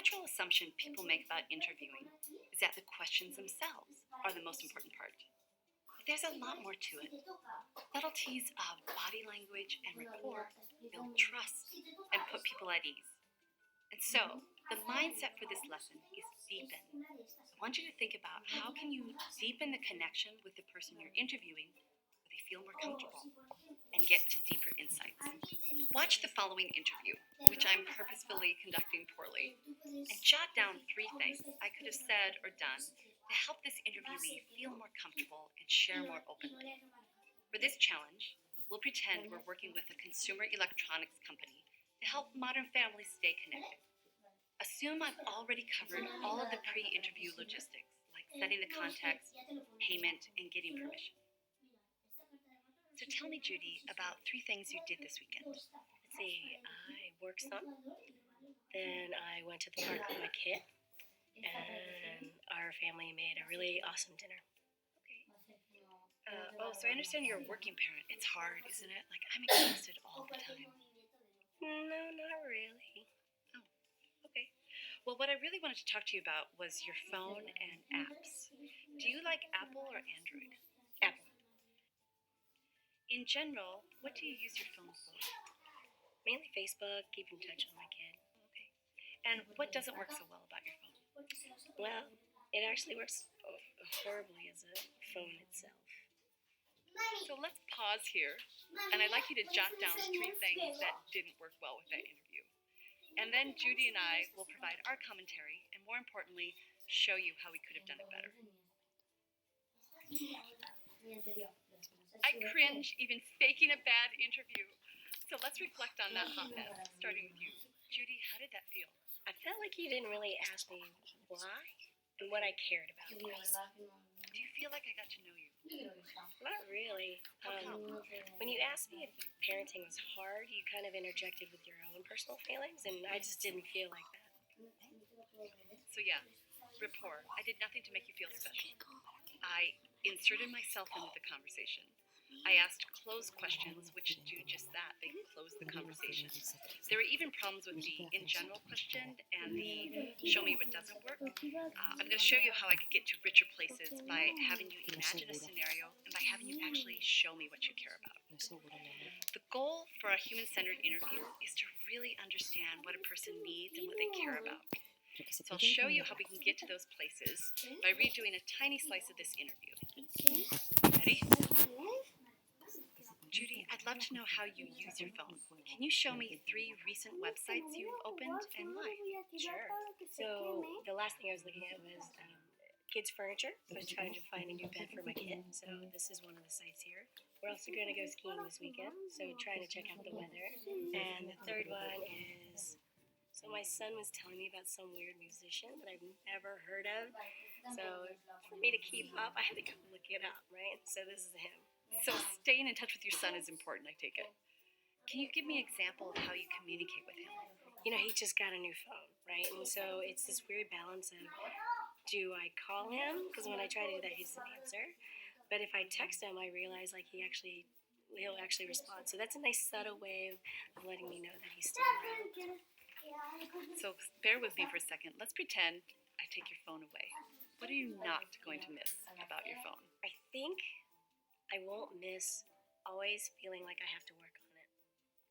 natural assumption people make about interviewing is that the questions themselves are the most important part. But there's a lot more to it. Subtleties of body language and rapport build trust and put people at ease. And so, the mindset for this lesson is deepen. I want you to think about how can you deepen the connection with the person you're interviewing so they feel more comfortable and get to deeper insights. Watch the following interview, which I'm purposefully conducting poorly, and jot down 3 things I could have said or done to help this interviewee feel more comfortable and share more openly. For this challenge, we'll pretend we're working with a consumer electronics company to help modern families stay connected. Assume I've already covered all of the pre-interview logistics, like setting the context, payment, and getting permission. So tell me, Judy, about 3 things you did this weekend. Let's see, I worked some, then I went to the park with my kid, and our family made a really awesome dinner. So I understand you're a working parent. It's hard, isn't it? Like, I'm exhausted all the time. No, not really. Oh, okay. Well, what I really wanted to talk to you about was your phone and apps. Do you like Apple or Android? Apple. In general, what do you use your phone for? Mainly Facebook, keep in touch with my kid. Okay. And what doesn't work so well about your phone? Well, it actually works horribly as a phone itself. So let's pause here, and I'd like you to jot down 3 things that didn't work well with that interview. And then Judy and I will provide our commentary, and more importantly, show you how we could have done it better. I cringe even faking a bad interview. So let's reflect on that hot mess, starting with you. Judy, how did that feel? I felt like you didn't really ask me why and what I cared about. Do you feel like I got to know you? Not really. When you asked me if parenting was hard, you kind of interjected with your own personal feelings, and I just didn't feel like that. So yeah, rapport. I did nothing to make you feel special. I inserted myself into the conversation. I asked closed questions, which do just that. They close the conversation. There were even problems with the in general question and the show me what doesn't work. I'm going to show you how I could get to richer places by having you imagine a scenario and by having you actually show me what you care about. The goal for a human-centered interview is to really understand what a person needs and what they care about. So I'll show you how we can get to those places by redoing a tiny slice of this interview. Ready? Judy, I'd love to know how you use your phone. Can you show me 3 recent websites you've opened and why? Sure. So the last thing I was looking at was kids' furniture. I was trying to find a new bed for my kid, so this is one of the sites here. We're also going to go skiing this weekend, so trying to check out the weather. And the third one is, so my son was telling me about some weird musician that I've never heard of. So for me to keep up, I had to go look it up, right? So this is him. So staying in touch with your son is important, I take it. Can you give me an example of how you communicate with him? You know, he just got a new phone, right? And so it's this weird balance of, do I call him? Because when I try to do that, he doesn't answer. But if I text him, I realize like he'll actually respond. So that's a nice subtle way of letting me know that he's still around. So bear with me for a second. Let's pretend I take your phone away. What are you not going to miss about your phone? I think I won't miss always feeling like I have to work on it.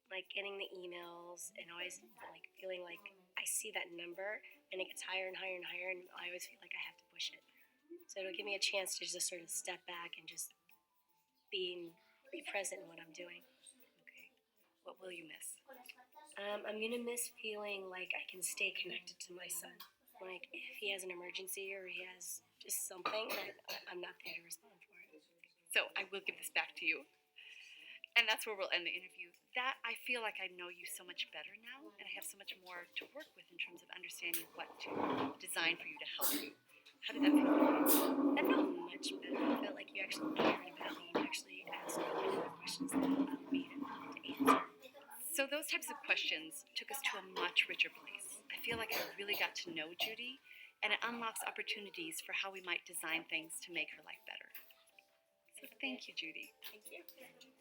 Like getting the emails and always like feeling like I see that number and it gets higher and higher and higher, and I always feel like I have to push it. So it'll give me a chance to just sort of step back and just be present in what I'm doing. Okay. What will you miss? I'm going to miss feeling like I can stay connected to my son. Like if he has an emergency or he has just something that I'm not there to respond for. So I will give this back to you. And that's where we'll end the interview. That I feel like I know you so much better now, and I have so much more to work with in terms of understanding what to design for you to help you. How did that feel? That felt much better. I felt like you actually cared about me and actually asked me questions that allowed me to answer. So those types of questions took us to a much richer place. I feel like I really got to know Judy, and it unlocks opportunities for how we might design things to make her life better. So thank you, Judy. Thank you.